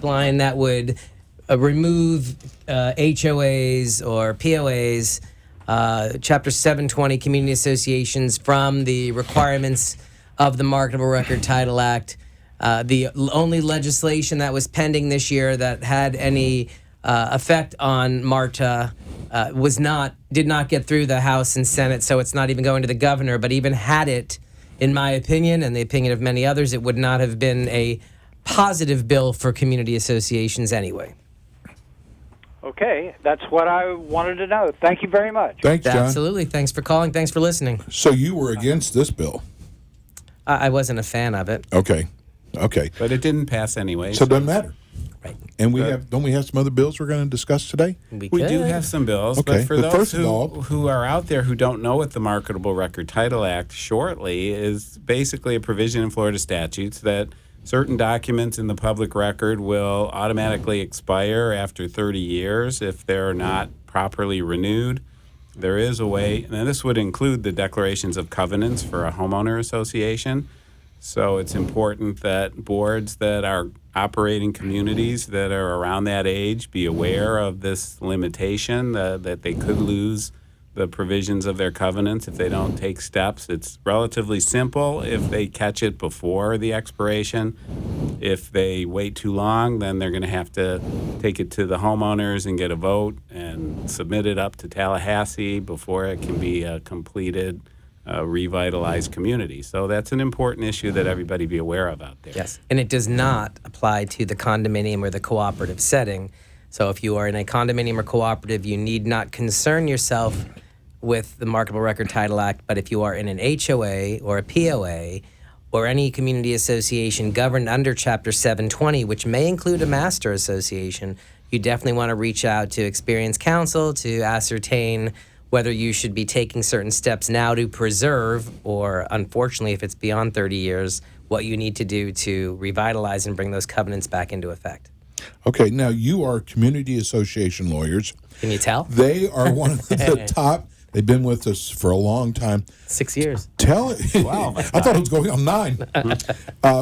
pipeline that would remove HOAs or POAs, Chapter 720 community associations from the requirements of the Marketable Record Title Act. The only legislation that was pending this year that had any effect on MARTA did not get through the House and Senate, so it's not even going to the governor. But even had it, in my opinion, and the opinion of many others, it would not have been a positive bill for community associations anyway. Okay, that's what I wanted to know. Thank you very much. Thanks, John. Absolutely. Thanks for calling. Thanks for listening. So you were against this bill? I wasn't a fan of it. Okay. But it didn't pass anyway. So it doesn't matter. Right. And don't we have some other bills we're going to discuss today? We do have some bills, Okay, but for but those first of all- who are out there who don't know what the Marketable Record Title Act shortly is basically a provision in Florida statutes that certain documents in the public record will automatically expire after 30 years if they're not properly renewed. There is a way, and this would include the declarations of covenants for a homeowner association. So it's important that boards that are operating communities that are around that age be aware of this limitation, that they could lose the provisions of their covenants if they don't take steps. It's relatively simple if they catch it before the expiration. If they wait too long, then they're going to have to take it to the homeowners and get a vote and submit it up to Tallahassee before it can be a completed revitalized community. So that's an important issue that everybody be aware of out there. Yes, and it does not apply to the condominium or the cooperative setting. So if you are in a condominium or cooperative, you need not concern yourself with the Marketable Record Title Act. But if you are in an HOA or a POA or any community association governed under Chapter 720, which may include a master association, you definitely want to reach out to experienced counsel to ascertain whether you should be taking certain steps now to preserve, or unfortunately, if it's beyond 30 years, what you need to do to revitalize and bring those covenants back into effect. Okay, now you are community association lawyers. Can you tell? They are one of the top. They've been with us for a long time. 6 years. Wow. I thought it was going on 9.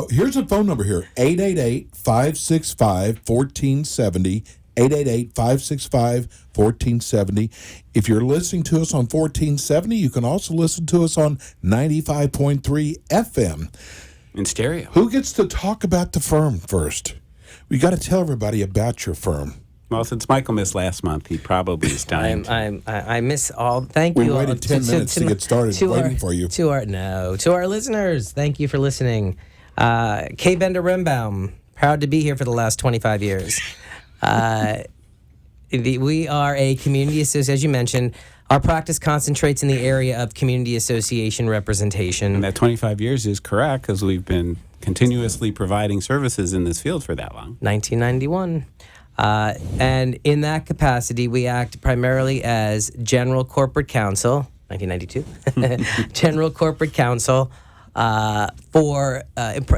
Here's a phone number here, 888-565-1470. 888-565-1470. If you're listening to us on 1470, you can also listen to us on 95.3 FM. In stereo. Who gets to talk about the firm first? We got to tell everybody about your firm. Well, since Michael missed last month, he probably is dying. I miss all. Thank We you. waited 10 minutes to get started waiting for you. To our listeners, thank you for listening. Kay Bender Rimbaum, proud to be here for the last 25 years. We are a community association, as you mentioned. Our practice concentrates in the area of community association representation. And that 25 years is correct because we've been continuously providing services in this field for that long. 1991. And in that capacity, we act primarily as general corporate counsel, 1992, general corporate counsel for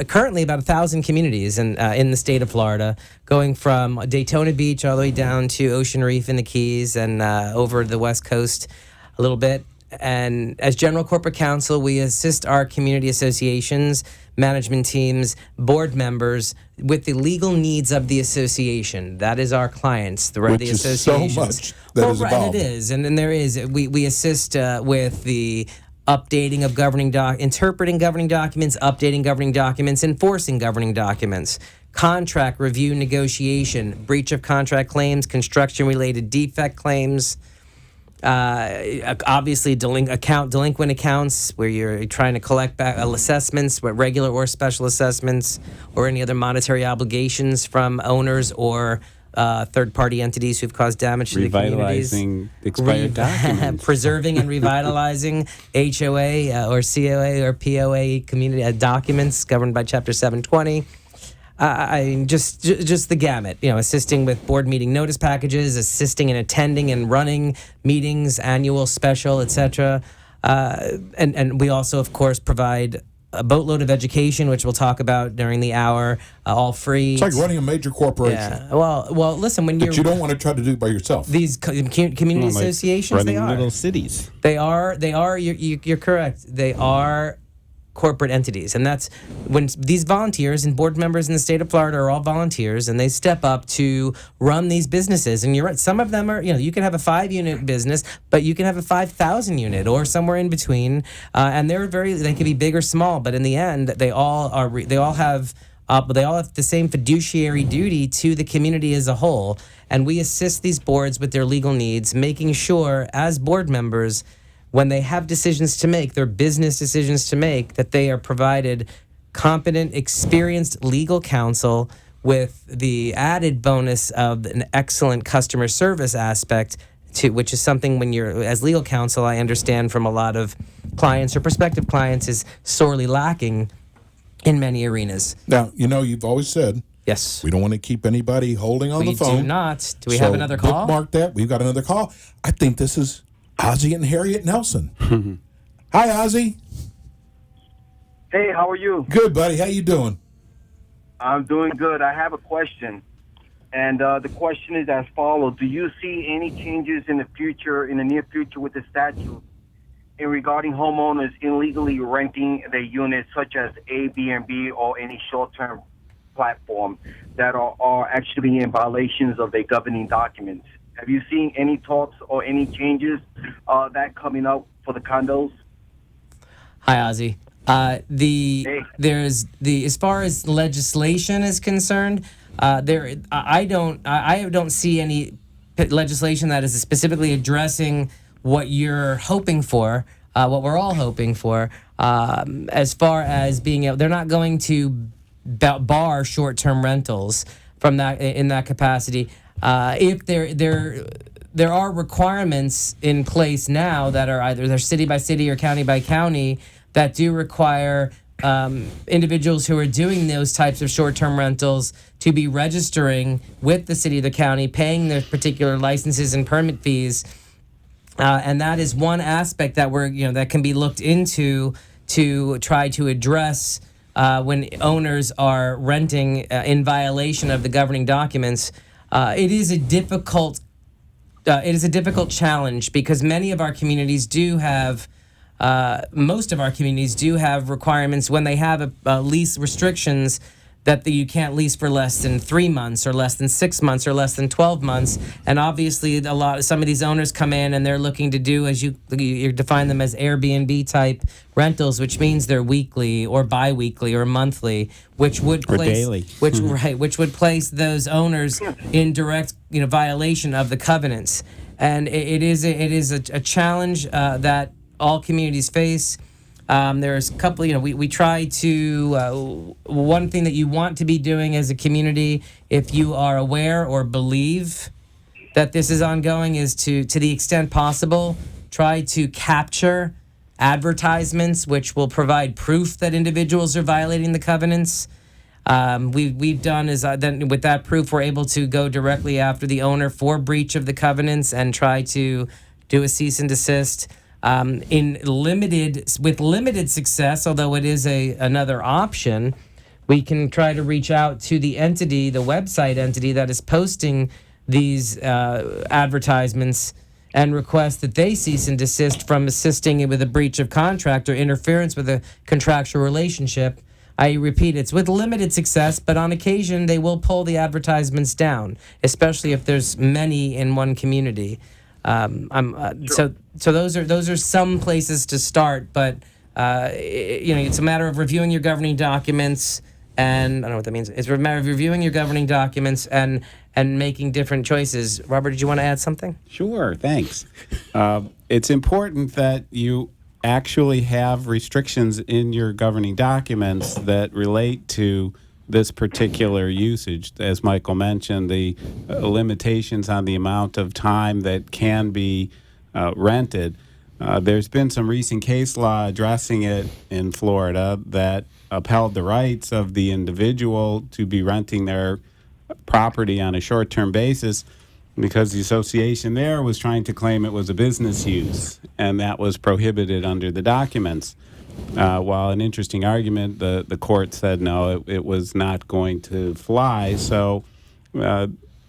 currently about 1,000 communities in the state of Florida, going from Daytona Beach all the way down to Ocean Reef in the Keys and over the West Coast a little bit. And as general corporate counsel, we assist our community associations, management teams, board members with the legal needs of the association. That is our clients, the associations. So much that is involved. It is, and then there is. We assist with the updating of interpreting governing documents, updating governing documents, enforcing governing documents, contract review, negotiation, breach of contract claims, construction-related defect claims. Obviously, delinquent accounts where you're trying to collect back assessments, regular or special assessments, or any other monetary obligations from owners or third-party entities who've caused damage to the communities. Revitalizing expired documents. Preserving and revitalizing HOA or COA or POA community documents governed by Chapter 720. Just the gamut, assisting with board meeting notice packages, assisting in attending and running meetings, annual, special, etc. And we also, of course, provide a boatload of education, which we'll talk about during the hour, all free. It's like running a major corporation. Yeah. Well, listen, when you don't want to try to do it by yourself. These community associations, running they are little cities. They are. You're correct. They are corporate entities. And that's when these volunteers and board members in the state of Florida are all volunteers, and they step up to run these businesses. And you're right, some of them are, you can have a 5-unit business, but you can have a 5,000 unit or somewhere in between. And they can be big or small, but in the end, they all have the same fiduciary duty to the community as a whole. And we assist these boards with their legal needs, making sure as board members, when they have decisions to make, their business decisions to make, that they are provided competent, experienced legal counsel with the added bonus of an excellent customer service aspect, which is something when you're, as legal counsel, I understand from a lot of clients or prospective clients, is sorely lacking in many arenas. Now, you've always said, yes, we don't want to keep anybody holding on the phone. We do not. Do we have another call? Bookmark that. We've got another call. I think this is Ozzy and Harriet Nelson. Hi, Ozzy. Hey, how are you? Good, buddy. How you doing? I'm doing good. I have a question, and the question is as follows: do you see any changes in the near future, with the statute in regarding homeowners illegally renting their units, such as Airbnb or any short-term platform, that are actually in violations of their governing documents? Have you seen any talks or any changes that coming up for the condos? Hi, Ozzy. As far as legislation is concerned, I don't see any legislation that is specifically addressing what you're hoping for, what we're all hoping for. As far as being able, they're not going to bar short-term rentals from that in that capacity. If there are requirements in place now that are either they're city by city or county by county that do require individuals who are doing those types of short-term rentals to be registering with the city or the county, paying their particular licenses and permit fees, and that is one aspect that that can be looked into to try to address when owners are renting in violation of the governing documents. It is a difficult challenge because many of our communities do have, most of our communities do have requirements when they have lease restrictions that you can't lease for less than 3 months or less than 6 months or less than 12 months. And obviously some of these owners come in and they're looking to do, as you define them as Airbnb type rentals, which means they're weekly or bi-weekly or monthly, which would place, daily. which would place those owners in direct violation of the covenants. And it is a challenge that all communities face. There's a couple, we try to, one thing that you want to be doing as a community, if you are aware or believe that this is ongoing, is to the extent possible, try to capture advertisements which will provide proof that individuals are violating the covenants. We've done is then with that proof, we're able to go directly after the owner for breach of the covenants and try to do a cease and desist. With limited success, although it is another option, we can try to reach out to the website entity that is posting these advertisements and request that they cease and desist from assisting with a breach of contract or interference with a contractual relationship. I repeat, it's with limited success, but on occasion they will pull the advertisements down, especially if there's many in one community. So those are some places to start, but it's a matter of reviewing your governing documents, and I don't know what that means. It's a matter of reviewing your governing documents and making different choices. Robert, did you want to add something? Sure, thanks. It's important that you actually have restrictions in your governing documents that relate to this particular usage. As Michael mentioned, the limitations on the amount of time that can be rented. There's been some recent case law addressing it in Florida that upheld the rights of the individual to be renting their property on a short-term basis because the association there was trying to claim it was a business use, and that was prohibited under the documents. While an interesting argument, the court said no, it was not going to fly. So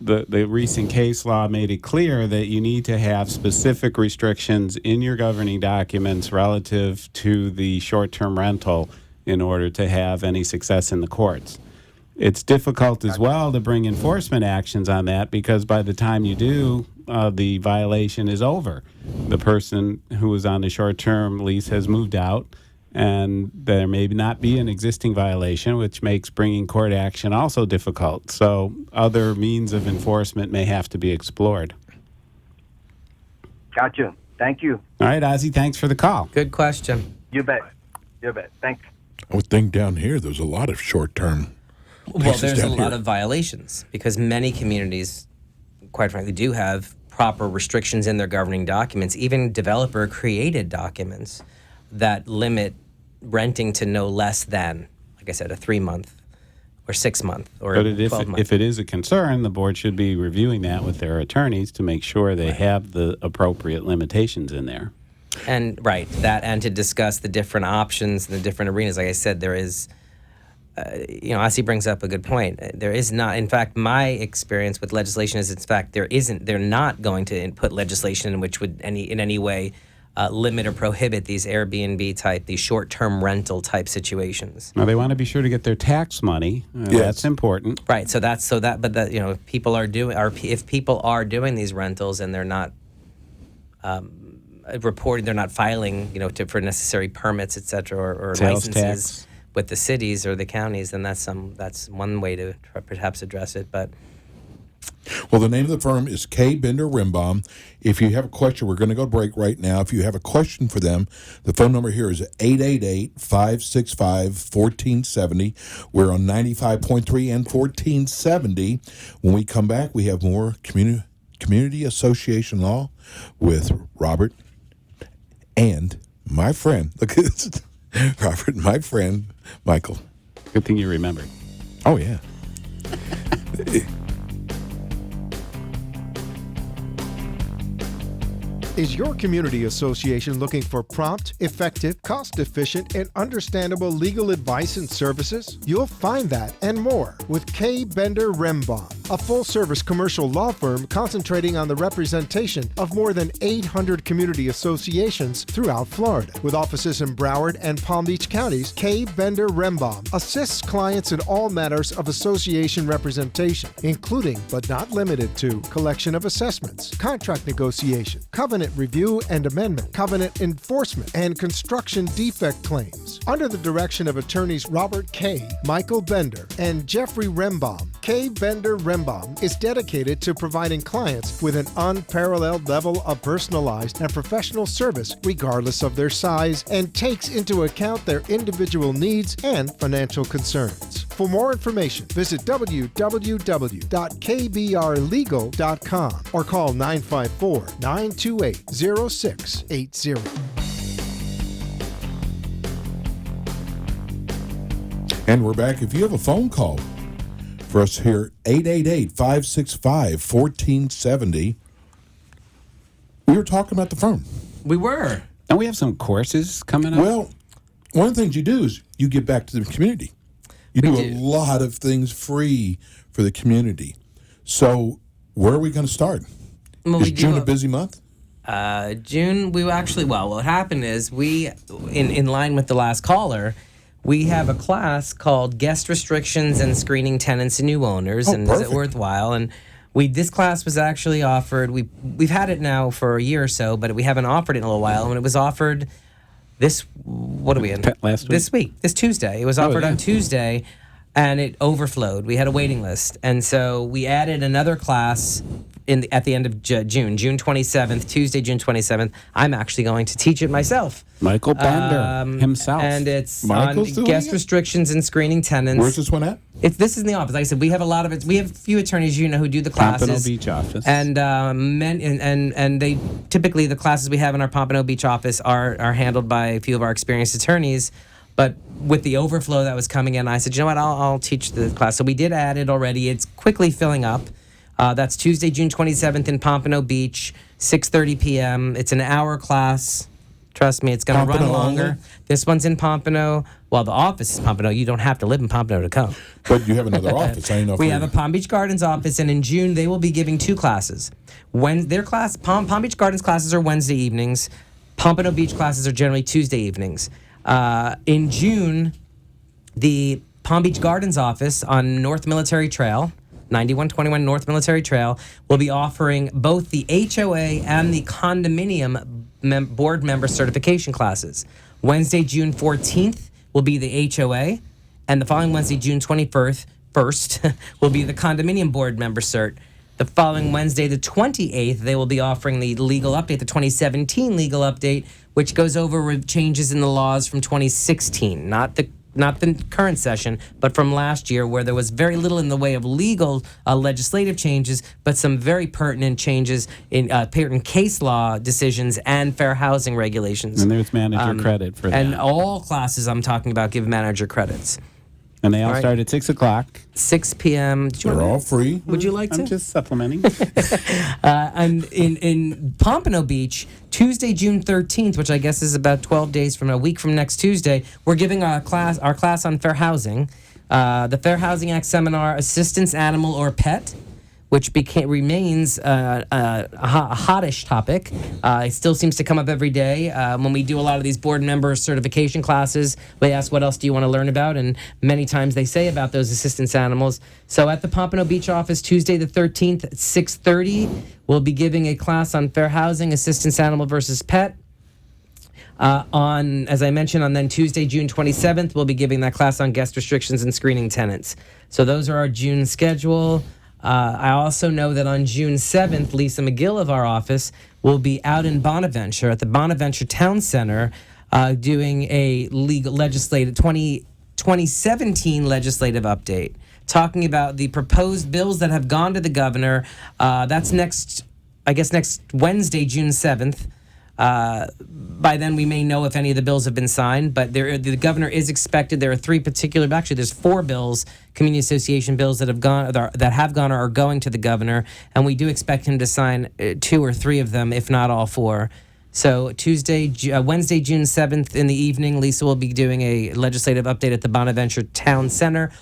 the recent case law made it clear that you need to have specific restrictions in your governing documents relative to the short-term rental in order to have any success in the courts. It's difficult as well to bring enforcement actions on that because by the time you do, the violation is over. The person who was on the short-term lease has moved out, and there may not be an existing violation, which makes bringing court action also difficult. So other means of enforcement may have to be explored. Gotcha. Thank you. All right, Ozzy, thanks for the call. Good question. You bet. You bet. Thanks. I would think down here there's a lot of short-term Well, places there's a down lot here. of violations because many communities, quite frankly, do have proper restrictions in their governing documents, even developer-created documents that limit renting to no less than, like I said, a 3-month or 6-month or But 12-month. if it is a concern, the board should be reviewing that with their attorneys to make sure they have the appropriate limitations in there. And right, that and to discuss the different options and the different arenas. Like I said, there is, Ozzy brings up a good point. There is not, in fact, my experience with legislation is, in fact, they're not going to put legislation in which would in any way limit or prohibit these Airbnb type, these short-term rental type situations. Now, they want to be sure to get their tax money. That's important. Right. If people are doing these rentals and they're not reporting, they're not filing, for necessary permits, et cetera, or Sales licenses tax. with the cities or the counties, then that's one way to perhaps address it. But Well, the name of the firm is K. Bender Rimbaum. If you have a question, we're going to go to break right now. If you have a question for them, the phone number here is 888-565-1470. We're on 95.3 and 1470. When we come back, we have more community association law with Robert and my friend. Look at this. Robert and my friend, Michael. Good thing you remembered. Oh, yeah. Is your community association looking for prompt, effective, cost-efficient, and understandable legal advice and services? You'll find that and more with K. Bender Rembaum, a full-service commercial law firm concentrating on the representation of more than 800 community associations throughout Florida. With offices in Broward and Palm Beach counties, K. Bender Rembaum assists clients in all matters of association representation, including but not limited to collection of assessments, contract negotiation, covenant review and amendment, covenant enforcement, and construction defect claims. Under the direction of attorneys Robert K., Michael Bender, and Jeffrey Rembaum, K. Bender Rembaum is dedicated to providing clients with an unparalleled level of personalized and professional service regardless of their size and takes into account their individual needs and financial concerns. For more information, visit www.kbrlegal.com or call 954-928-0680. And we're back. If you have a phone call for us here, 888-565-1470. We were talking about the firm. we were. And we have some courses coming up. Well, one of the things you do is you give back to the community. You do a do. lot of things free for the community. So where are we going to start? Well, Is we do June a have- busy month? June, we actually, well, what happened is in line with the last caller, we have a class called Guest Restrictions and Screening Tenants and New Owners, and is perfect. it worthwhile? And this class was actually offered, we've had it now for a year or so, but we haven't offered it in a little while, and it was offered what are we in? Last week? This week, this Tuesday. It was offered yeah. on Tuesday, and it overflowed. We had a waiting list, and so we added another class at the end of June 27th, Tuesday, June 27th. I'm actually going to teach it myself. Michael Bender himself. And it's Michael's on doing guest it? restrictions and screening tenants. Where's this one at? This is in the office. Like I said, we have a lot of it. We have a few attorneys, who do the classes. Pompano Beach office. And and they typically the classes we have in our Pompano Beach office are handled by a few of our experienced attorneys. But with the overflow that was coming in, I said, you know what, I'll teach the class. So we did add it already. It's quickly filling up. That's Tuesday, June 27th in Pompano Beach, 6:30 p.m. It's an hour class. Trust me, it's going to run Pompano longer. only? This one's in Pompano. Well, the office is Pompano. You don't have to live in Pompano to come. But you have another office. I didn't know if We you- have a Palm Beach Gardens office, and in June they will be giving 2 classes. When their class, Palm Beach Gardens classes are Wednesday evenings. Pompano Beach classes are generally Tuesday evenings. In June, the Palm Beach Gardens office on North Military Trail, 9121 North Military Trail, will be offering both the HOA and the condominium board member certification classes. Wednesday, June 14th will be the HOA, and the following Wednesday, June 21st, will be the condominium board member cert. The following Wednesday, the 28th, they will be offering the legal update, the 2017 legal update, which goes over changes in the laws from 2016, not the current session, but from last year, where there was very little in the way of legal legislative changes, but some very pertinent changes in pertinent case law decisions and fair housing regulations. And there's manager credit for that. And all classes I'm talking about give manager credits. And they all right. start at 6 o'clock. 6 p.m. Did you They're want all free. Would you like to? I'm just supplementing. And in Pompano Beach, Tuesday, June 13th, which I guess is about 12 days from a week from next Tuesday, we're giving our class on fair housing, the Fair Housing Act seminar, Assistance Animal or Pet, which remains a hottish topic. It still seems to come up every day. When we do a lot of these board member certification classes, they ask, what else do you want to learn about? And many times they say about those assistance animals. So at the Pompano Beach office, Tuesday the 13th at 6:30, we'll be giving a class on fair housing, assistance animal versus pet. As I mentioned, on then Tuesday, June 27th, we'll be giving that class on guest restrictions and screening tenants. So those are our June schedule. I also know that on June 7th, Lisa McGill of our office will be out in Bonaventure at the Bonaventure Town Center doing a 2017 legislative update, talking about the proposed bills that have gone to the governor. That's next Wednesday, June 7th. By then, we may know if any of the bills have been signed, but the governor is expected. There are 3 particular, actually, there's 4 bills, community association bills that have gone or are going to the governor, and we do expect him to sign 2 or 3 of them, if not all 4. So Wednesday, June 7th in the evening, Lisa will be doing a legislative update at the Bonaventure Town Center.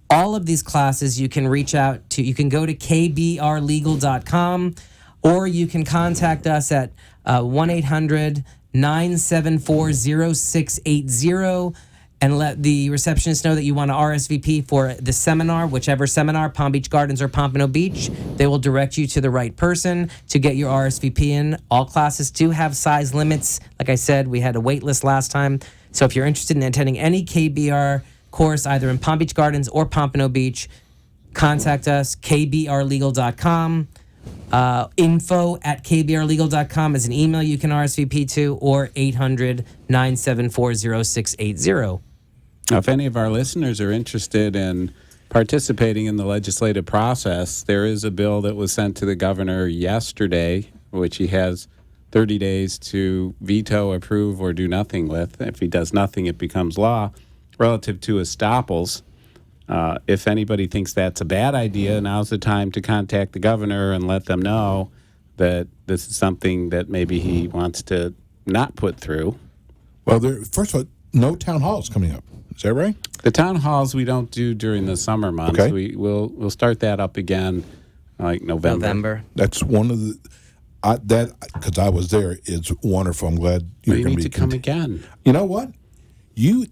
All of these classes, you can go to kbrlegal.com, or you can contact us at 1-800-974-0680 and let the receptionist know that you want to RSVP for the seminar, whichever seminar, Palm Beach Gardens or Pompano Beach. They will direct you to the right person to get your RSVP in. All classes do have size limits. Like I said, we had a wait list last time. So if you're interested in attending any KBR course, either in Palm Beach Gardens or Pompano Beach, contact us, kbrlegal.com. Info@kbrlegal.com is an email you can RSVP to, or 800-974-0680. Now, if any of our listeners are interested in participating in the legislative process, there is a bill that was sent to the governor yesterday, which he has 30 days to veto, approve, or do nothing with. If he does nothing, it becomes law, relative to estoppels. If anybody thinks that's a bad idea, now's the time to contact the governor and let them know that this is something that maybe he wants to not put through. Well, first of all, no town halls coming up. Is that right? The town halls we don't do during the summer months. Okay. We'll start that up again, like November. That's one of the because I was there. It's wonderful. I'm glad But you're you going need to to come again. You know what?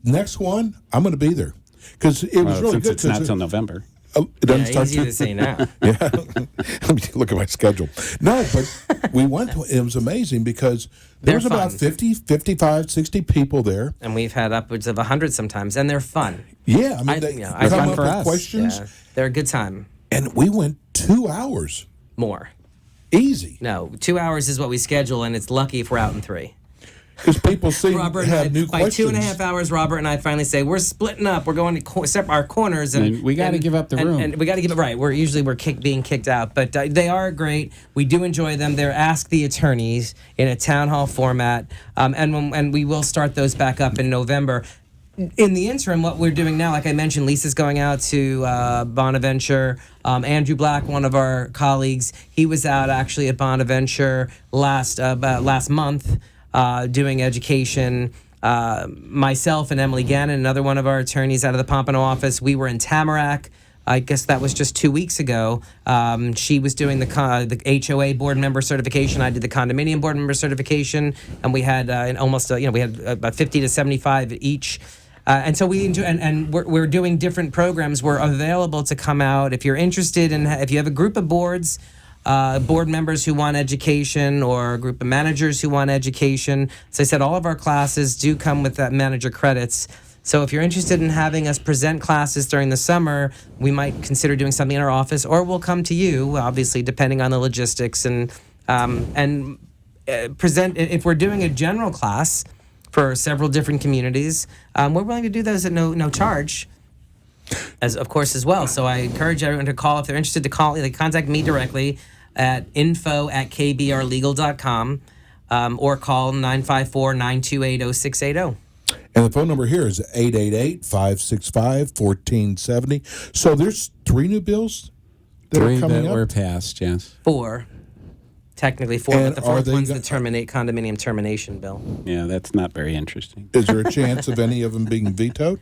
Next one, I'm going to be there because it was really Since good. it's not till November. It doesn't start easy to say now. Yeah. Let me look at my schedule. No, but we went to it was amazing because there They're was about fun. 50, 55, 60 people there. And we've had upwards of 100 sometimes, and they're fun. Yeah, I mean, I they run come up for with us. questions, Yeah, they're a good time. and we went 2 hours. More. Easy. No, 2 hours is what we schedule, and it's lucky if we're out in 3. Because people seem Robert to have and I, new by questions. 2.5 hours, Robert and I finally say we're splitting up. We're going to separate our corners, And we gotta give up the room. And we got to give it right. We're being kicked out, but they are great. We do enjoy them. They're Ask the Attorneys in a town hall format, and we will start those back up in November. In the interim, what we're doing now, like I mentioned, Lisa's going out to Bonaventure. Andrew Black, one of our colleagues, he was out actually at Bonaventure last month. doing education. Myself and Emily Gannon, another one of our attorneys out of the Pompano office, we were in Tamarack. I guess that was just 2 weeks ago. She was doing the HOA board member certification. I did the condominium board member certification, and we had we had about 50 to 75 each. And so we enjoy, and we're doing different programs. We're available to come out if you're interested in. If you have a group of board members who want education, or a group of managers who want education. As I said, all of our classes do come with that manager credits. So if you're interested in having us present classes during the summer, we might consider doing something in our office, or we'll come to you, obviously, depending on the logistics, and present. If we're doing a general class for several different communities, we're willing to do those at no charge, as well. So I encourage everyone to call if they're interested. They contact me directly at info@kbrlegal.com, or call 954-928-0680. And the phone number here is 888-565-1470. So there's 3 new bills that Three are coming that up. were passed, yes. 4, technically 4, And but the are fourth they one's go- the condominium termination bill. Yeah, that's not very interesting. Is there a chance of any of them being vetoed?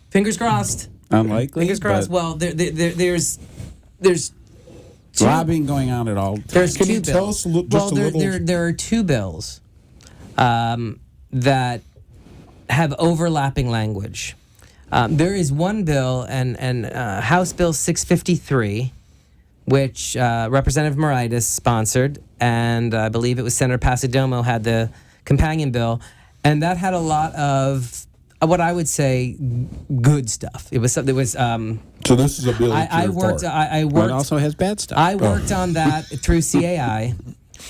Fingers crossed. Unlikely. Fingers crossed. but Well, there's lobbying going on at all. There's Can 2 you bills. tell us just a little? There are 2 bills that have overlapping language. There is one bill, and House Bill 653, which Representative Moraitis sponsored, and I believe it was Senator Passidomo had the companion bill, and that had a lot of what I would say good stuff. It was something. It was. So this is a bill that I you're worked. for. I But worked. it also has bad stuff. I worked on that through CAI,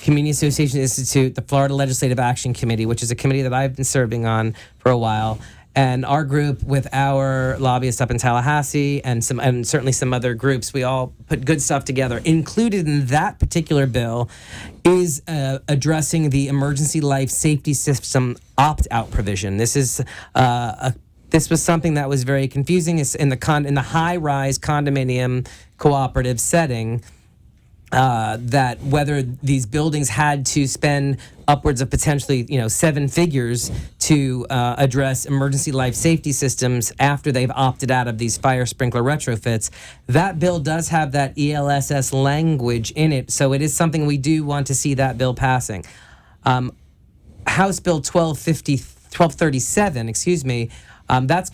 Community Association Institute, the Florida Legislative Action Committee, which is a committee that I've been serving on for a while. And our group, with our lobbyists up in Tallahassee and certainly some other groups, we all put good stuff together. Included in that particular bill is addressing the emergency life safety system opt-out provision. This is this was something that was very confusing. It's in the high-rise condominium cooperative setting. That whether these buildings had to spend upwards of potentially 7 figures to address emergency life safety systems after they've opted out of these fire sprinkler retrofits. That bill does have that ELSS language in it, so it is something we do want to see that bill passing. House Bill 1237, excuse me. That's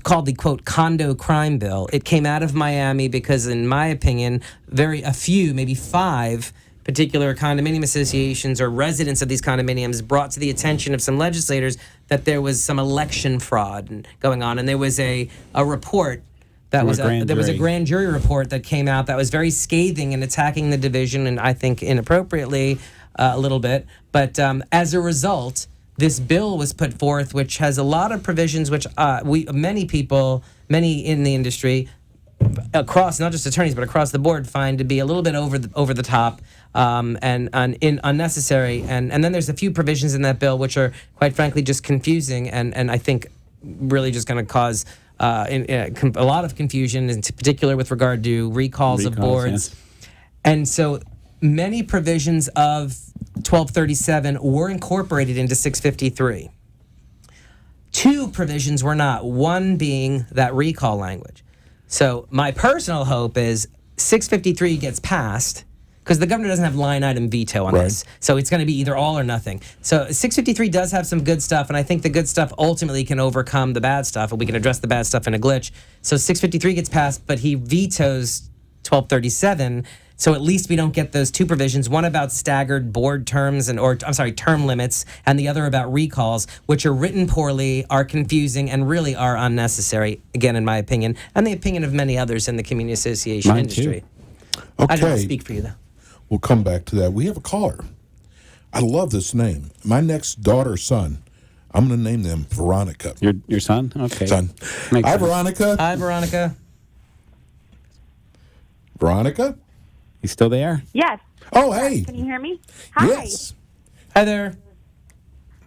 called the, quote, condo crime bill. It came out of Miami because, in my opinion, a few, maybe 5 particular condominium associations or residents of these condominiums brought to the attention of some legislators that there was some election fraud going on. And there was a report that was there was a grand jury report that came out that was very scathing and attacking the division, and I think inappropriately a little bit. But as a result, this bill was put forth, which has a lot of provisions, which many in the industry, across not just attorneys but across the board, find to be a little bit over the top and unnecessary. And then there's a few provisions in that bill which are, quite frankly, just confusing and I think really just going to cause a lot of confusion, in particular with regard to recalls of boards. Yes. And so many provisions of 1237 were incorporated into 653. 2 provisions were not, one being that recall language. So my personal hope is 653 gets passed, because the governor doesn't have line item veto on this. So it's going to be either all or nothing. So 653 does have some good stuff, and I think the good stuff ultimately can overcome the bad stuff, and we can address the bad stuff in a glitch. So 653 gets passed, but he vetoes 1237. So at least we don't get those 2 provisions, one about staggered board terms term limits, and the other about recalls, which are written poorly, are confusing, and really are unnecessary, again, in my opinion, and the opinion of many others in the community association industry. I don't Okay, speak for you, though. we'll come back to that. We have a caller. I love this name. My next son, I'm going to name them Veronica. Your son? Okay. Son. Makes Hi, sense. Veronica. Hi, Veronica. Veronica? You still there? Yes. Oh, hey. Can you hear me? Hi. Yes. Hi there.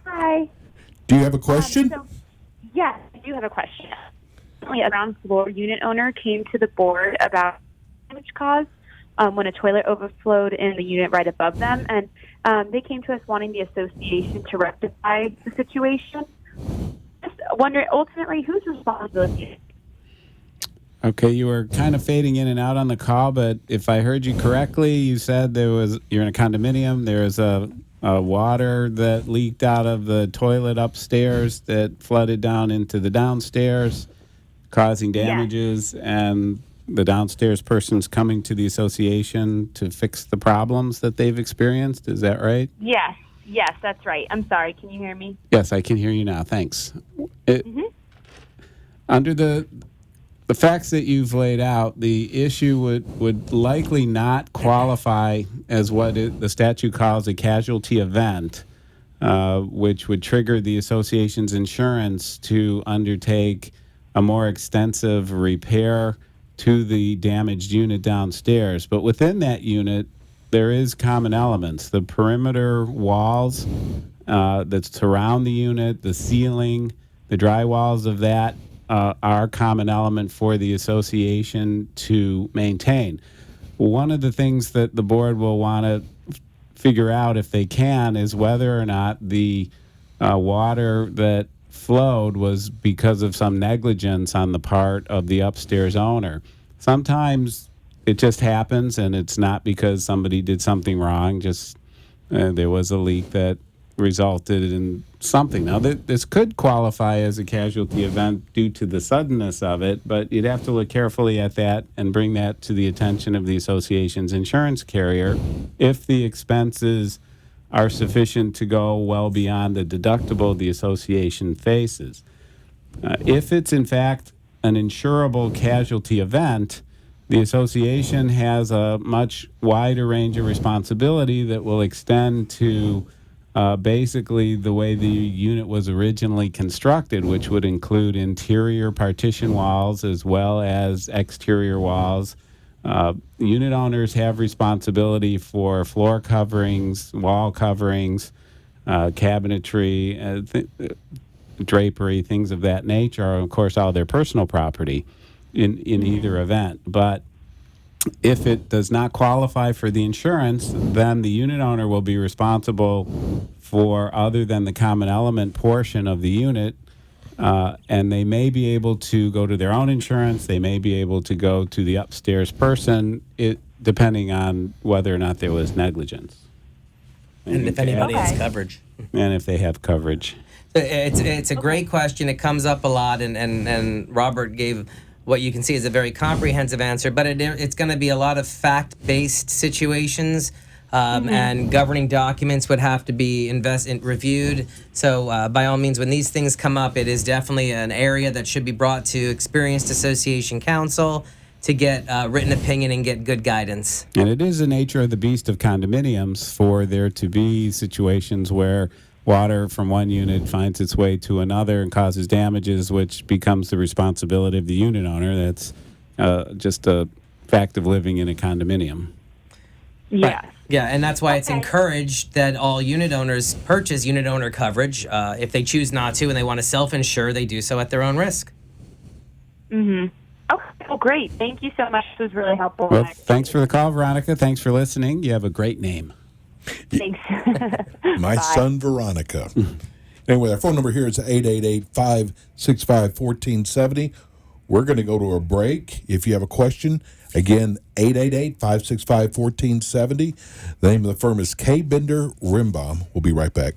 Hi. Do you have a question? Yes, I do have a question. A ground floor unit owner came to the board about damage caused when a toilet overflowed in the unit right above them, and they came to us wanting the association to rectify the situation. Just wondering, ultimately, whose responsibility is it? Okay, you were kind of fading in and out on the call, but if I heard you correctly, you said you're in a condominium. There was a water that leaked out of the toilet upstairs that flooded down into the downstairs, causing damages, and the downstairs person's coming to the association to fix the problems that they've experienced. Is that right? Yes, that's right. I'm sorry. Can you hear me? Yes, I can hear you now. Thanks. Under the facts that you've laid out, the issue would likely not qualify as what the statute calls a casualty event, which would trigger the association's insurance to undertake a more extensive repair to the damaged unit downstairs. But within that unit, there is common elements. The perimeter walls that surround the unit, the ceiling, the dry walls of that are a common element for the association to maintain. One of the things that the board will want to figure out, if they can, is whether or not the water that flowed was because of some negligence on the part of the upstairs owner. Sometimes it just happens, and it's not because somebody did something wrong, just there was a leak that resulted in something. Now, this could qualify as a casualty event due to the suddenness of it, but you'd have to look carefully at that and bring that to the attention of the association's insurance carrier if the expenses are sufficient to go well beyond the deductible the association faces. If it's, in fact, an insurable casualty event, the association has a much wider range of responsibility that will extend to basically the way the unit was originally constructed, which would include interior partition walls as well as exterior walls. Unit owners have responsibility for floor coverings, wall coverings, cabinetry, drapery, things of that nature, are, of course, all their personal property in either event. But if it does not qualify for the insurance, then the unit owner will be responsible for other than the common element portion of the unit, and they may be able to go to their own insurance. They may be able to go to the upstairs person, depending on whether or not there was negligence. And if anybody has coverage. And if they have coverage. It's a great question. It comes up a lot, and Robert gave what you can see is a very comprehensive answer, but it's going to be a lot of fact-based situations, and governing documents would have to be reviewed. So by all means, when these things come up, it is definitely an area that should be brought to experienced association counsel to get written opinion and get good guidance. And it is the nature of the beast of condominiums for there to be situations where water from one unit finds its way to another and causes damages, which becomes the responsibility of the unit owner. That's just a fact of living in a condominium. Yeah. Yeah, and that's why it's encouraged that all unit owners purchase unit owner coverage. If they choose not to and they want to self-insure, they do so at their own risk. Okay, well, great. Thank you so much. This was really helpful. Well, thanks for the call, Veronica. Thanks for listening. You have a great name. Thanks. My son, Veronica. Anyway, our phone number here is 888-565-1470. We're going to go to a break. If you have a question, again, 888-565-1470. The name of the firm is K. Bender Rimbaum. We'll be right back.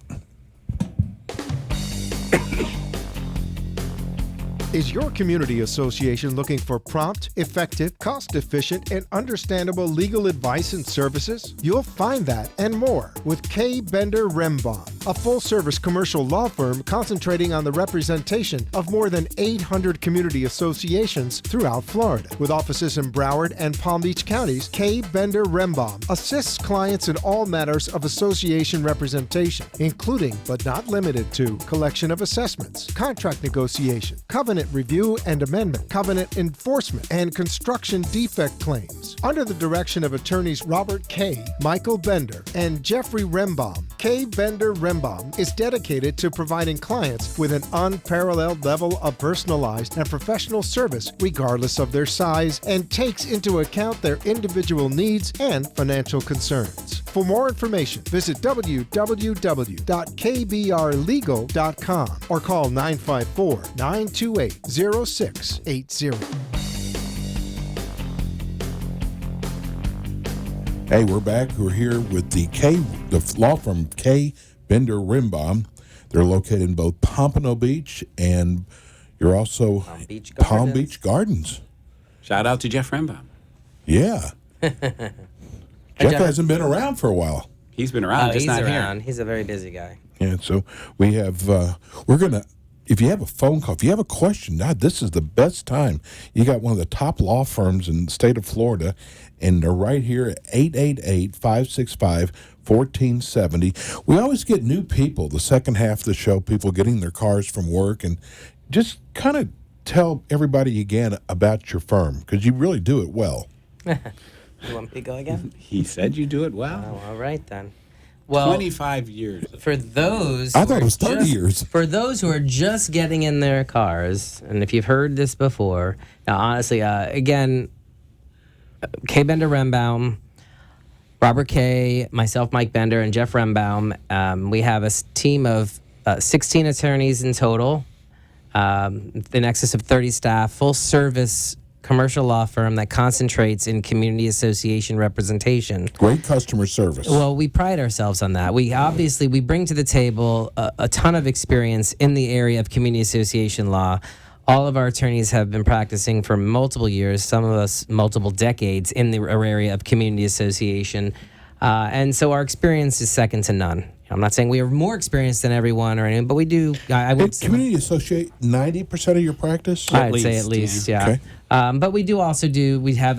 Is your community association looking for prompt, effective, cost-efficient, and understandable legal advice and services? You'll find that and more with K. Bender Rembaum, a full-service commercial law firm concentrating on the representation of more than 800 community associations throughout Florida. With offices in Broward and Palm Beach counties, K. Bender Rembaum assists clients in all matters of association representation, including but not limited to collection of assessments, contract negotiation, covenant review and amendment, covenant enforcement, and construction defect claims. Under the direction of attorneys Robert K., Michael Bender, and Jeffrey Rembaum, K. Bender Rembaum is dedicated to providing clients with an unparalleled level of personalized and professional service regardless of their size and takes into account their individual needs and financial concerns. For more information, visit www.kbrlegal.com or call 954-928-0680. Hey, we're back. We're here with the law firm K. Bender Rimbaum. They're located in both Pompano Beach and you're also Palm Beach Gardens. Shout out to Jeff Rembaum. Yeah. Jeff hasn't been around for a while. He's been around, just he's not around. here. He's a very busy guy. Yeah, so we have, if you have a phone call, if you have a question, this is the best time. You got one of the top law firms in the state of Florida, and they're right here at 888-565-1470. We always get new people the second half of the show, people getting their cars from work, and just kind of tell everybody again about your firm, because you really do it well. You want me to go again? He said you do it well. Oh, all right then. Well, 25 years. for those I thought it was 30 years. For those who are just getting in their cars, and if you've heard this before, now honestly, again, K. Bender Rembaum, Robert K., myself, Mike Bender, and Jeff Rembaum. We have a team of 16 attorneys in total, in excess of 30 staff, full service commercial law firm that concentrates in community association representation. Great customer service. Well, we pride ourselves on that. We bring to the table a ton of experience in the area of community association law. All of our attorneys have been practicing for multiple years, some of us multiple decades in the area of community association. And so our experience is second to none. I'm not saying we are more experienced than everyone or anything, but we do. I would say community associate 90% of your practice? I'd say at least, yeah. Okay. But we do also do. We have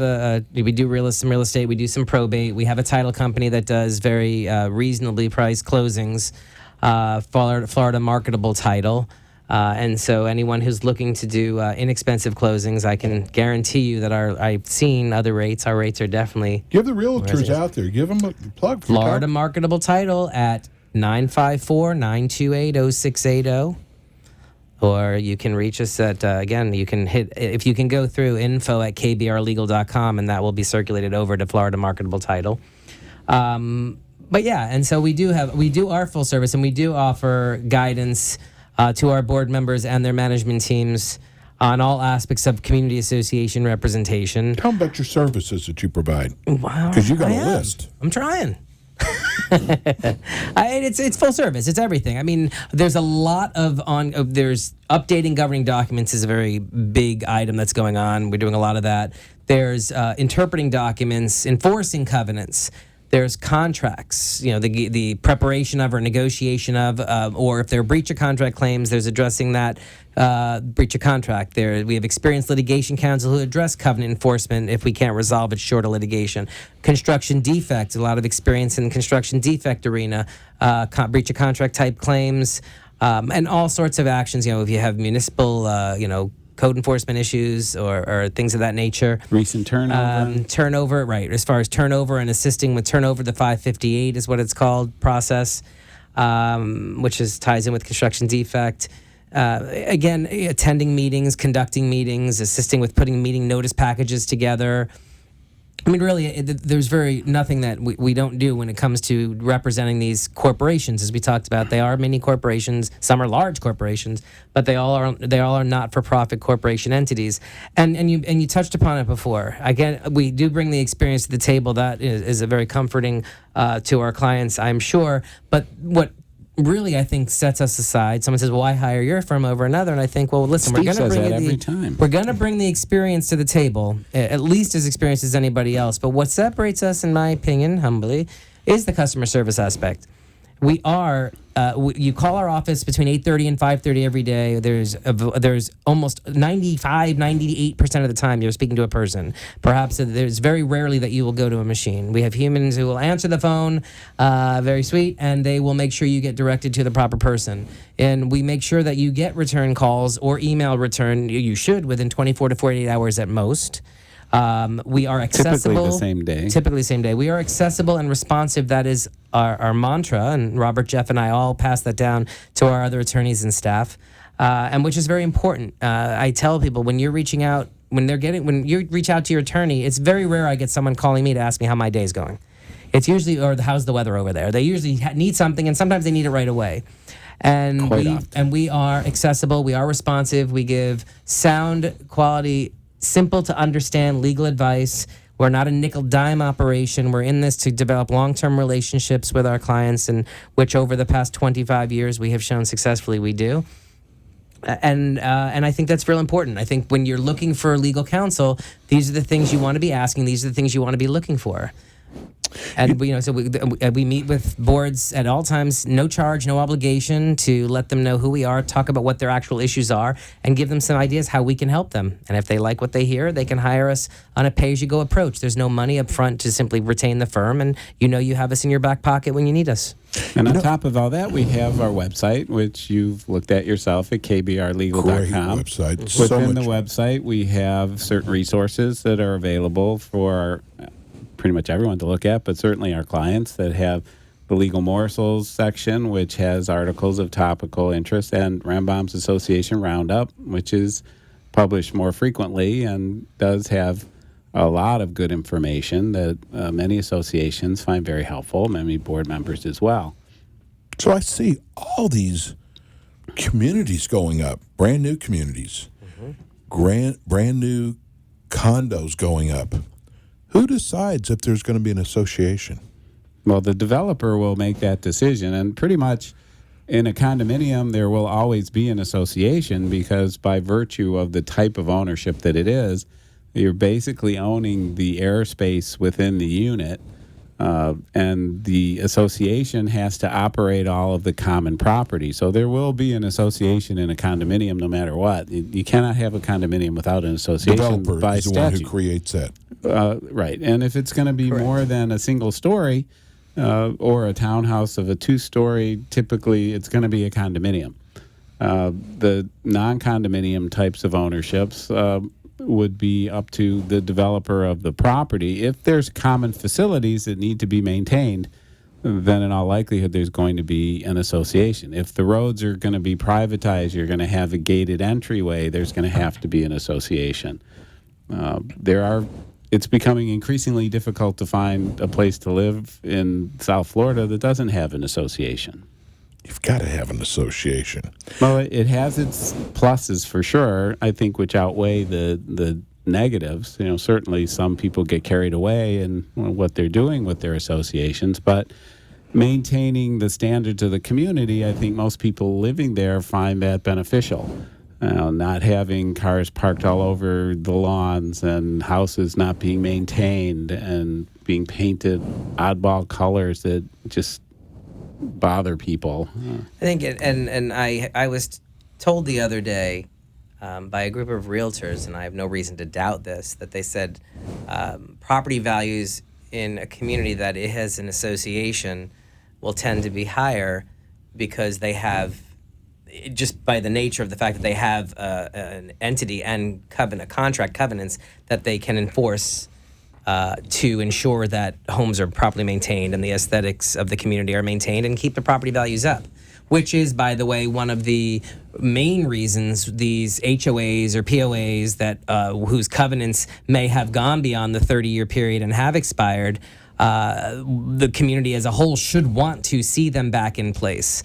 we do some real estate. We do some probate. We have a title company that does very reasonably priced closings, Florida marketable title. And so anyone who's looking to do inexpensive closings, I can guarantee you that I've seen other rates. Our rates are definitely Give the realtors out there, give them a plug. For Florida marketable title at 954-928-0680. Or you can reach us at, again, you can if you can go through info@kbrlegal.com, and that will be circulated over to Florida Marketable Title. But yeah, and so we do our full service, and we do offer guidance to our board members and their management teams on all aspects of community association representation. Tell them about your services that you provide. Wow. Because you got a list. I'm trying. It's full service. It's everything. I mean, there's a lot there's updating governing documents is a very big item that's going on. We're doing a lot of that. There's interpreting documents, enforcing covenants. There's contracts, the preparation of or negotiation of, or if there are breach of contract claims, there's addressing that breach of contract. We have experienced litigation counsel who address covenant enforcement if we can't resolve it short of litigation. Construction defects, a lot of experience in construction defect arena, breach of contract type claims, and all sorts of actions. If you have municipal, code enforcement issues or things of that nature. Recent turnover. Turnover, right. As far as turnover and assisting with turnover, the 558 is what it's called, process, which ties in with construction defect. Again, attending meetings, conducting meetings, assisting with putting meeting notice packages together. I mean, really, there's nothing that we don't do when it comes to representing these corporations. As we talked about, they are mini corporations. Some are large corporations, but they all are not-for-profit corporation entities. And you touched upon it before. Again, we do bring the experience to the table. That is a very comforting to our clients, I'm sure. But what really, I think, sets us aside. Someone says, well, why hire your firm over another? And I think, well, listen, Steve says that every time. We're going to bring the experience to the table, at least as experienced as anybody else. But what separates us, in my opinion, humbly, is the customer service aspect. We are, you call our office between 8:30 and 5:30 every day. There's almost 98% of the time you're speaking to a person. Perhaps there's very rarely that you will go to a machine. We have humans who will answer the phone, very sweet, and they will make sure you get directed to the proper person. And we make sure that you get return calls or email return. You should within 24 to 48 hours at most. We are accessible. Typically the same day. Typically the same day. We are accessible and responsive. That is our mantra, and Robert, Jeff, and I all pass that down to our other attorneys and staff, and which is very important. I tell people when you're reaching out, when you reach out to your attorney, it's very rare I get someone calling me to ask me how my day's going. It's usually, or how's the weather over there? They usually need something, and sometimes they need it right away. And we are accessible. We are responsive. We give sound, quality, simple to understand legal advice. We're not a nickel dime operation. We're in this to develop long-term relationships with our clients, and which over the past 25 years we have shown successfully we do. And I think that's real important. I think when you're looking for legal counsel, these are the things you want to be asking. These are the things you want to be looking for. And we meet with boards at all times, no charge, no obligation, to let them know who we are, talk about what their actual issues are, and give them some ideas how we can help them. And if they like what they hear, they can hire us on a pay-as-you-go approach. There's no money up front to simply retain the firm, and you have us in your back pocket when you need us. And on top of all that, we have our website, which you've looked at yourself at kbrlegal.com. Great website. Within the website, we have certain resources that are available for pretty much everyone to look at, but certainly our clients that have the Legal Morsels section, which has articles of topical interest, and Rembaum's Association Roundup, which is published more frequently and does have a lot of good information that many associations find very helpful, many board members as well. So I see all these communities going up, brand new communities, brand new condos going up. Who decides if there's going to be an association? Well, the developer will make that decision, and pretty much in a condominium, there will always be an association because by virtue of the type of ownership that it is, you're basically owning the airspace within the unit, and the association has to operate all of the common property. So there will be an association in a condominium no matter what. You cannot have a condominium without an association Developer by is the statute. one who creates that. Right. And if it's going to be more than a single story or a townhouse of a two-story, typically it's going to be a condominium. The non-condominium types of ownerships would be up to the developer of the property. If there's common facilities that need to be maintained, then in all likelihood there's going to be an association. If the roads are going to be privatized, you're going to have a gated entryway, there's going to have to be an association. It's becoming increasingly difficult to find a place to live in South Florida that doesn't have an association. You've got to have an association. Well, it has its pluses for sure, I think, which outweigh the negatives. Certainly some people get carried away in what they're doing with their associations, but maintaining the standards of the community, I think most people living there find that beneficial. Not having cars parked all over the lawns and houses not being maintained and being painted oddball colors that just bother people. I think I was told the other day by a group of realtors, and I have no reason to doubt this, that they said property values in a community that it has an association will tend to be higher because they have, just by the nature of the fact that they have an entity and contract covenants that they can enforce to ensure that homes are properly maintained and the aesthetics of the community are maintained and keep the property values up, which is, by the way, one of the main reasons these HOAs or POAs that whose covenants may have gone beyond the 30-year period and have expired, the community as a whole should want to see them back in place.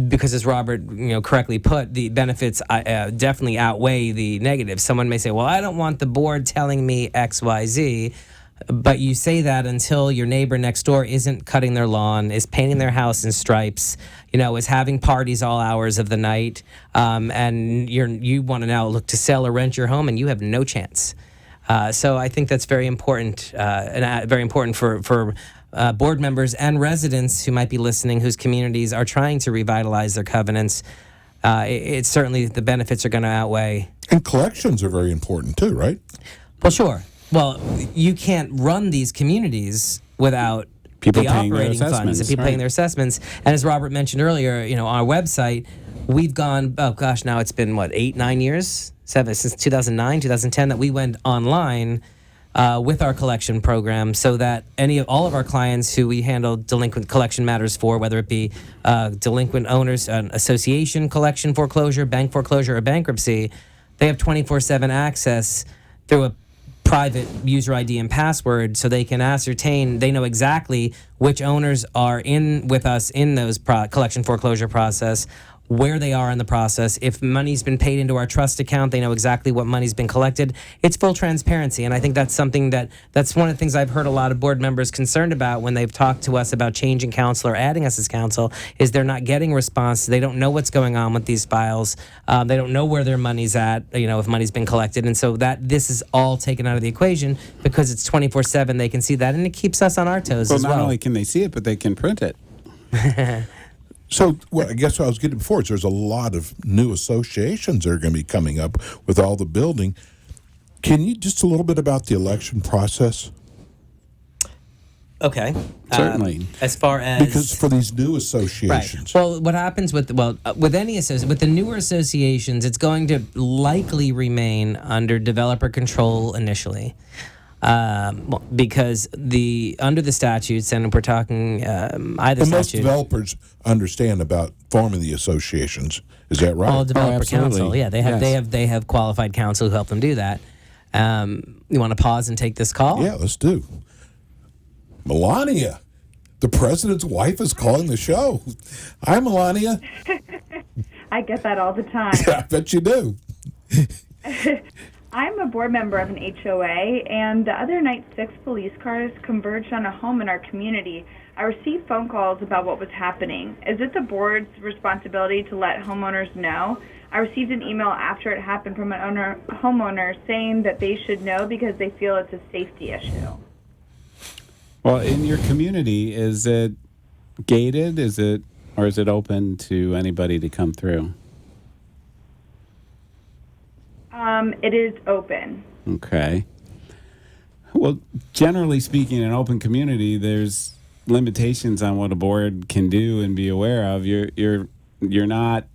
Because, as Robert correctly put, the benefits definitely outweigh the negatives. Someone may say, well, I don't want the board telling me X, Y, Z. But you say that until your neighbor next door isn't cutting their lawn, is painting their house in stripes, is having parties all hours of the night, and you want to now look to sell or rent your home, and you have no chance. So I think that's very important, and very important for board members and residents who might be listening, whose communities are trying to revitalize their covenants. It's certainly the benefits are going to outweigh. And collections are very important too, right? Well, sure. Well, you can't run these communities without people the paying operating their funds and people paying their assessments. And as Robert mentioned earlier, on our website, we've gone, now it's been, 8-9 years? Since 2009, 2010 that we went online. with our collection program, so that all of our clients who we handle delinquent collection matters for, whether it be delinquent owners, an association collection foreclosure, bank foreclosure, or bankruptcy, they have 24/7 access through a private user ID and password, so they can ascertain, they know exactly which owners are in with us in those collection foreclosure process, where they are in the process. If money's been paid into our trust account, they know exactly what money's been collected. It's full transparency, and I think that's something that's one of the things I've heard a lot of board members concerned about when they've talked to us about changing counsel or adding us as counsel, is they're not getting response. They don't know what's going on with these files. They don't know where their money's at, if money's been collected, and so this is all taken out of the equation because it's 24/7. They can see that, and it keeps us on our toes as well. Well, not only can they see it, but they can print it. So, I guess what I was getting before is there's a lot of new associations that are going to be coming up with all the building. Can you just a little bit about the election process? Okay. Certainly. As far as Because for these new associations, right. Well, what happens with any with the newer associations, it's going to likely remain under developer control initially. Because under the statutes, and we're talking either and most statute. developers understand about forming the associations. Is that right? All developer absolutely. counsel, yeah, they have qualified counsel who help them do that. You want to pause and take this call? Yeah, let's do. Melania, the president's wife, is calling the show. Hi, Melania. I get that all the time. I bet you do. I'm a board member of an HOA, and the other night 6 police cars converged on a home in our community. I received phone calls about what was happening. Is it the board's responsibility to let homeowners know? I received an email after it happened from an homeowner saying that they should know because they feel it's a safety issue. Well, in your community, is it gated? Or is it open to anybody to come through? It is open. Okay. Well, generally speaking, in an open community, there's limitations on what a board can do and be aware of. You're not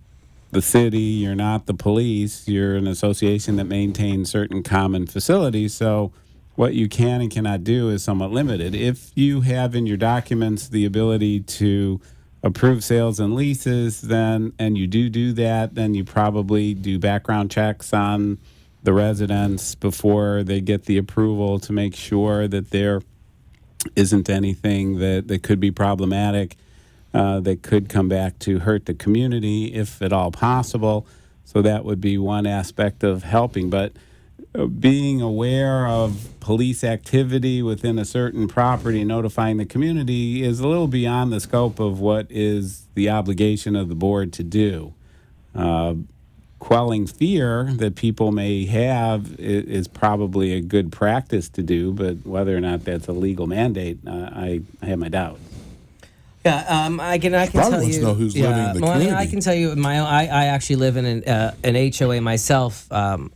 the city, you're not the police, you're an association that maintains certain common facilities, so what you can and cannot do is somewhat limited. If you have in your documents the ability to approve sales and leases, and you do that, then you probably do background checks on the residents before they get the approval to make sure that there isn't anything that could be problematic, that could come back to hurt the community, if at all possible. So that would be one aspect of helping. But being aware of police activity within a certain property, notifying the community, is a little beyond the scope of what is the obligation of the board to do. Quelling fear that people may have is probably a good practice to do, but whether or not that's a legal mandate, I have my doubts. Yeah, I can Probably tell wants you. to know who's living in the Melania, community. I can tell you my own. I actually live in an HOA myself,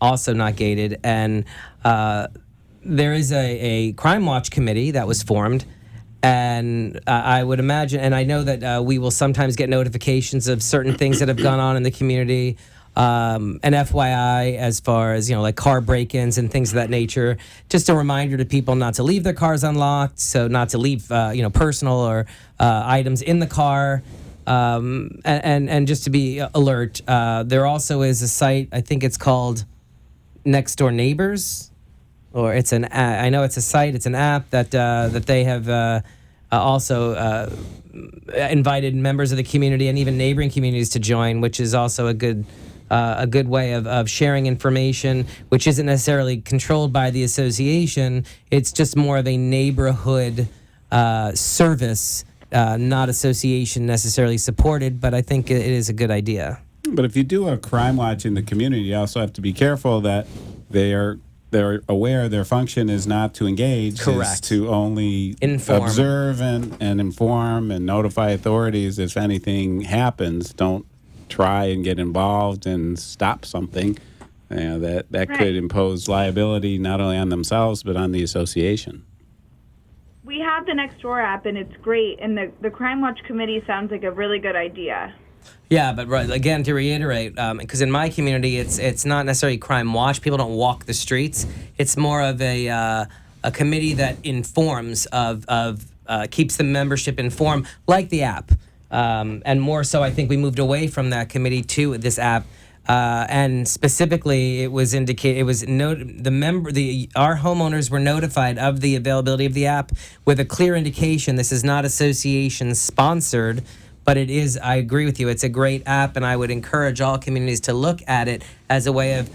also not gated, and there is a crime watch committee that was formed, and I would imagine, and I know that we will sometimes get notifications of certain things that have gone on in the community. And FYI, as far as like car break-ins and things of that nature, just a reminder to people not to leave their cars unlocked, so not to leave personal or items in the car, and just to be alert. There also is a site, I think it's called Next Door Neighbors, or it's an I know it's a site, it's an app that they have also invited members of the community and even neighboring communities to join, which is also a good way of sharing information, which isn't necessarily controlled by the association. It's just more of a neighborhood service, not association necessarily supported, but I think it is a good idea. But if you do a crime watch in the community, you also have to be careful that they're aware their function is not to engage, Correct. is to only Inform. observe and inform and notify authorities if anything happens. Don't try and get involved and stop something. That Right. could impose liability not only on themselves but on the association. We have the Nextdoor app, and it's great, and the Crime Watch Committee sounds like a really good idea. Yeah, but again, to reiterate, because in my community, it's not necessarily crime watch. People don't walk the streets. It's more of a a committee that informs keeps the membership informed, like the app. And more so, I think we moved away from that committee to this app. And specifically, it was indicated. It was our homeowners were notified of the availability of the app with a clear indication. This is not association sponsored, but it is. I agree with you. It's a great app, and I would encourage all communities to look at it as a way of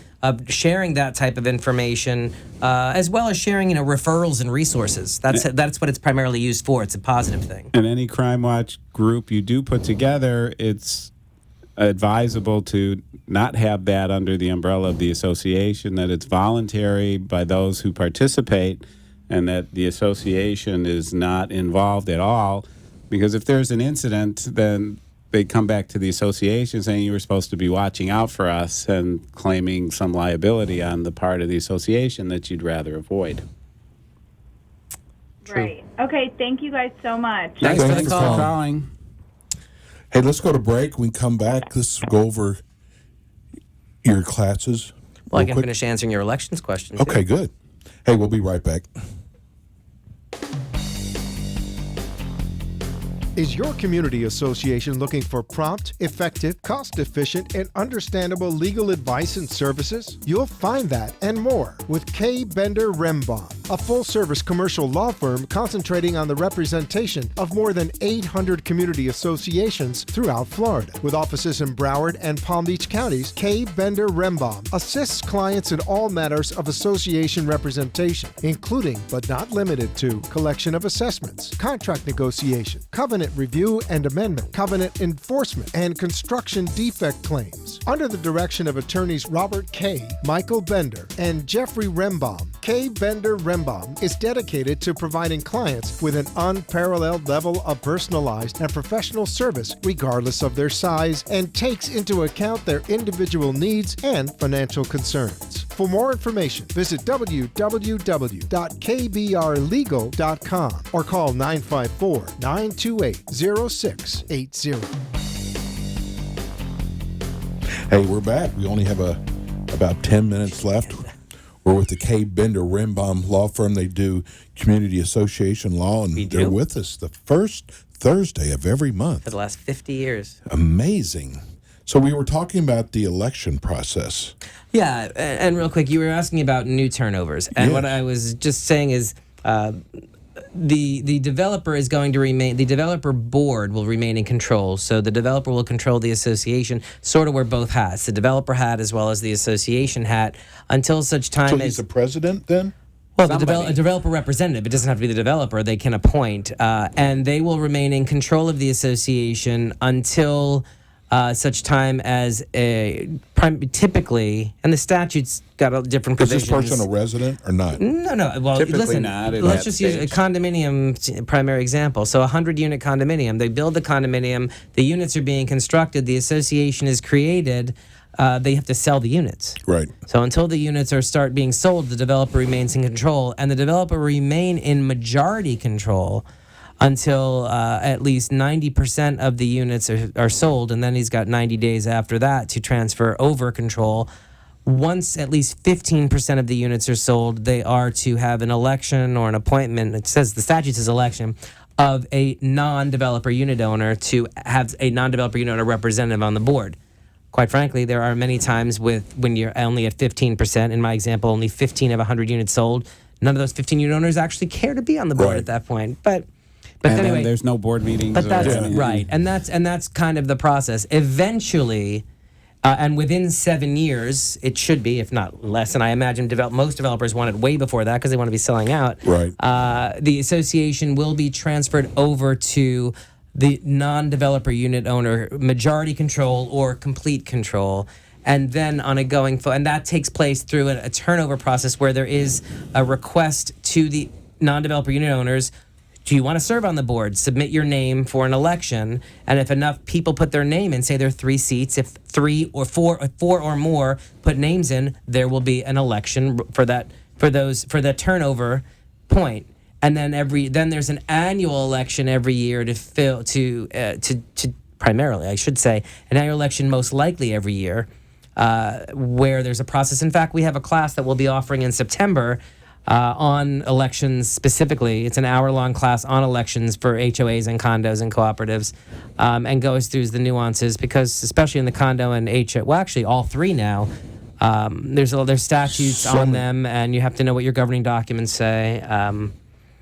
sharing that type of information, as well as sharing referrals and resources. That's what it's primarily used for. It's a positive thing. And any Crime Watch group you do put together, it's advisable to not have that under the umbrella of the association, that it's voluntary by those who participate, and that the association is not involved at all. Because if there's an incident, then they come back to the association saying you were supposed to be watching out for us and claiming some liability on the part of the association that you'd rather avoid. Right. Okay, thank you guys so much. Thanks for the for call. calling. Hey, let's go to break. When we come back, let's go over your classes. Well, I real can quick. finish answering your elections question, too. Okay, good. Hey, we'll be right back. Is your community association looking for prompt, effective, cost-efficient, and understandable legal advice and services? You'll find that and more with K. Bender Rembaum, a full-service commercial law firm concentrating on the representation of more than 800 community associations throughout Florida. With offices in Broward and Palm Beach counties, K. Bender Rembaum assists clients in all matters of association representation, including but not limited to collection of assessments, contract negotiation, covenant review and amendment, covenant enforcement, and construction defect claims. Under the direction of attorneys Robert K., Michael Bender, and Jeffrey Rembaum, K. Bender Rembaum is dedicated to providing clients with an unparalleled level of personalized and professional service regardless of their size, and takes into account their individual needs and financial concerns. For more information, visit www.kbrlegal.com or call 954-928-0680. Hey, we're back. We only have about 10 minutes left. We're with the K. Bender Rembaum Law Firm. They do community association law, and they're with us the first Thursday of every month. For the last 50 years. Amazing. So we were talking about the election process. Yeah, and real quick, you were asking about new turnovers. And Yes. what I was just saying is the developer is going to remain, the developer board will remain in control. So the developer will control the association, sort of wear both hats, the developer hat as well as the association hat, until such time So as... he's the president then? Well, a developer representative. It doesn't have to be the developer. They can appoint, and they will remain in control of the association until such time as typically, and the statute's got a different Is provisions. this person a resident or not? No. Well, Typically listen. not at Let's that just use a stage. condominium primary example. So, a 100-unit condominium. They build the condominium. The units are being constructed. The association is created. They have to sell the units. Right. So until the units start being sold, the developer remains in control, and the developer remain in majority control until at least 90% of the units are sold, and then he's got 90 days after that to transfer over control. Once at least 15% of the units are sold, they are to have an election or an appointment. It says the statute says election of a non-developer unit owner to have a non-developer unit owner representative on the board. Quite frankly, there are many times when you're only at 15%. In my example, only 15 of 100 units sold. None of those 15 unit owners actually care to be on the board Right. at that point. But And anyway, then there's no board meetings. but that's or right, and that's kind of the process. Eventually, and within 7 years, it should be, if not less. And I imagine most developers want it way before that because they want to be selling out. Right. The association will be transferred over to the non-developer unit owner, majority control or complete control. And then on a and that takes place through a turnover process where there is a request to the non-developer unit owners. Do you want to serve on the board? Submit your name for an election, and if enough people put their name in, say there are 3 seats, if 3 or 4 or more put names in, there will be an election for the turnover point. And then there's an annual election every year to primarily, I should say, an annual election most likely every year, where there's a process. In fact, we have a class that we'll be offering in September on elections specifically. It's an hour-long class on elections for HOAs and condos and cooperatives, and goes through the nuances because, especially in the condo and well, actually all three now, there's statutes on them, and you have to know what your governing documents say.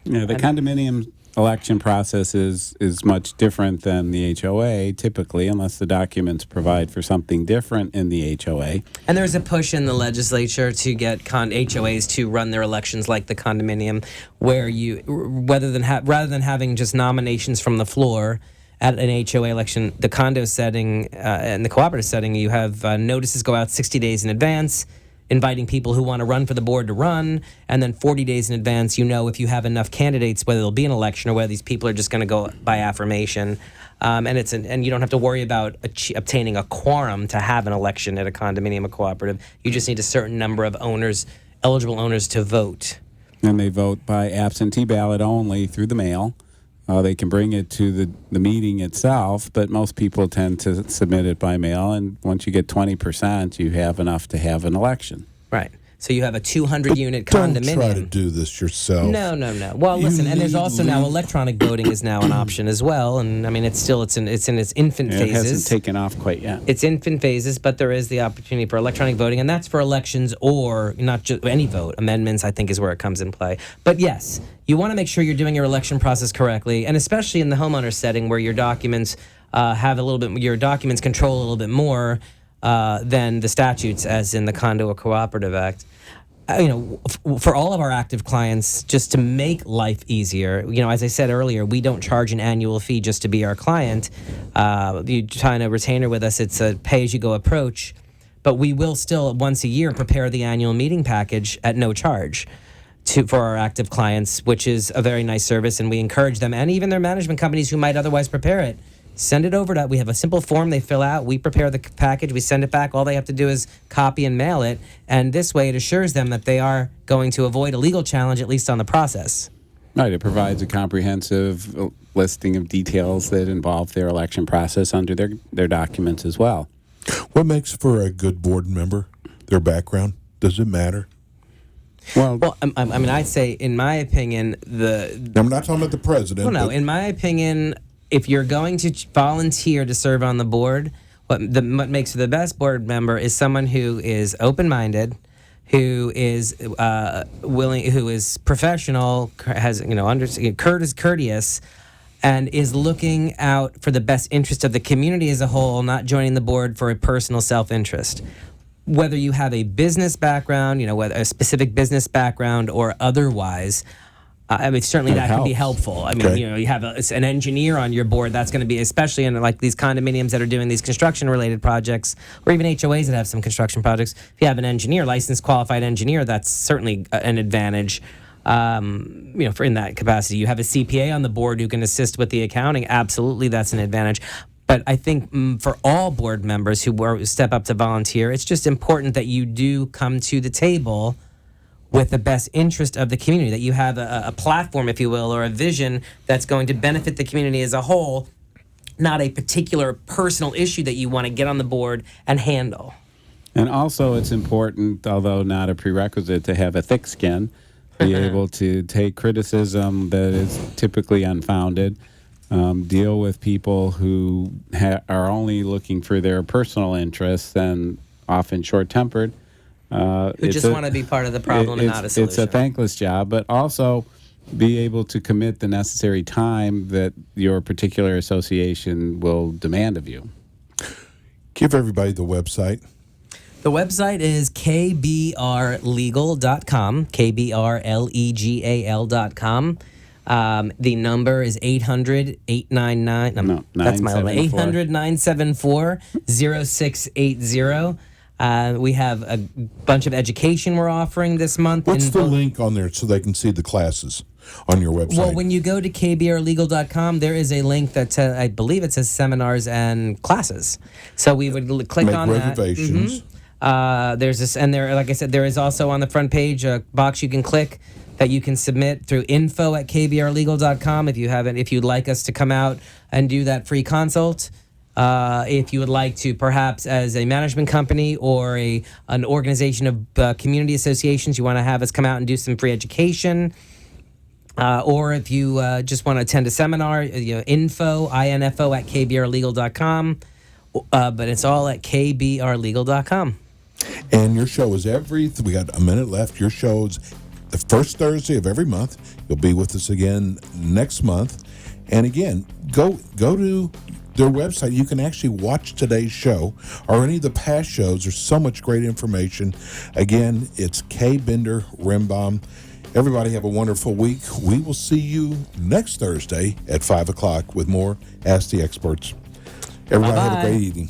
The condominium election process is much different than the HOA typically, unless the documents provide for something different in the HOA. And there's a push in the legislature to get HOAs to run their elections like the condominium, where you rather than having just nominations from the floor at an HOA election, the condo setting and the cooperative setting, you have notices go out 60 days in advance, inviting people who want to run for the board to run, and then 40 days in advance, if you have enough candidates, whether there'll be an election or whether these people are just going to go by affirmation. And you don't have to worry about obtaining a quorum to have an election at a condominium or cooperative. You just need a certain number of eligible owners to vote. And they vote by absentee ballot only through the mail. They can bring it to the meeting itself, but most people tend to submit it by mail. And once you get 20%, you have enough to have an election. Right. So you have a 200-unit condominium. Don't try to do this yourself. No. Well, listen, and there's also now electronic voting is now an option as well. And I mean, it's in its infant phases. It hasn't taken off quite yet. It's infant phases, but there is the opportunity for electronic voting, and that's for elections or not just any vote. Amendments, I think, is where it comes in play. But yes, you want to make sure you're doing your election process correctly, and especially in the homeowner setting where your documents your documents control a little bit more than the statutes, as in the Condo or Cooperative Act. For all of our active clients, just to make life easier, as I said earlier, we don't charge an annual fee just to be our client. You sign a retainer with us, it's a pay-as-you-go approach, but we will still, once a year, prepare the annual meeting package at no charge for our active clients, which is a very nice service, and we encourage them, and even their management companies who might otherwise prepare it. Send it over to us. We have a simple form they fill out. We prepare the package. We send it back. All they have to do is copy and mail it. And this way it assures them that they are going to avoid a legal challenge, at least on the process. Right. It provides a comprehensive listing of details that involve their election process under their documents as well. What makes for a good board member? Their background? Does it matter? Well, I mean, I'd say, in my opinion, I'm not talking about the president. Well, no, in my opinion, if you're going to volunteer to serve on the board, what makes the best board member is someone who is open-minded, who is willing, who is professional, has courteous, and is looking out for the best interest of the community as a whole, not joining the board for a personal self-interest. Whether you have a business background, whether a specific business background or otherwise. I mean, certainly that can be helpful. I mean, you have an engineer on your board. That's going to be, especially in like these condominiums that are doing these construction-related projects, or even HOAs that have some construction projects. If you have an engineer, licensed, qualified engineer, that's certainly an advantage. For in that capacity, you have a CPA on the board who can assist with the accounting. Absolutely, that's an advantage. But I think for all board members who step up to volunteer, it's just important that you do come to the table with the best interest of the community, that you have a platform, if you will, or a vision that's going to benefit the community as a whole, not a particular personal issue that you want to get on the board and handle. And also it's important, although not a prerequisite, to have a thick skin, be able to take criticism that is typically unfounded, deal with people who are only looking for their personal interests and often short-tempered. Who just want to be part of the problem and not a solution. It's a thankless job, but also be able to commit the necessary time that your particular association will demand of you. Give everybody the website. The website is kbrlegal.com, kbrlegal.com. The number is 800-899. No, that's my number. 800-974-0680. We have a bunch of education we're offering this month. What's the link on there so they can see the classes on your website? Well, when you go to kbrlegal.com, there is a link that I believe it says seminars and classes. So we would click on that. Make reservations. There's this, and there, like I said, there is also on the front page a box you can click that you can submit through info@kbrlegal.com if you'd like us to come out and do that free consult. if you would like to, perhaps as a management company or an organization of community associations, you want to have us come out and do some free education. Or if you just want to attend a seminar, info at kbrlegal.com. But it's all at kbrlegal.com. And your show is we got a minute left. Your show's the first Thursday of every month. You'll be with us again next month. And again, go to their website. You can actually watch today's show or any of the past shows. There's so much great information. Again, it's K. Bender Rembaum. Everybody have a wonderful week. We will see you next Thursday at 5 o'clock with more Ask the Experts. Everybody have a great evening.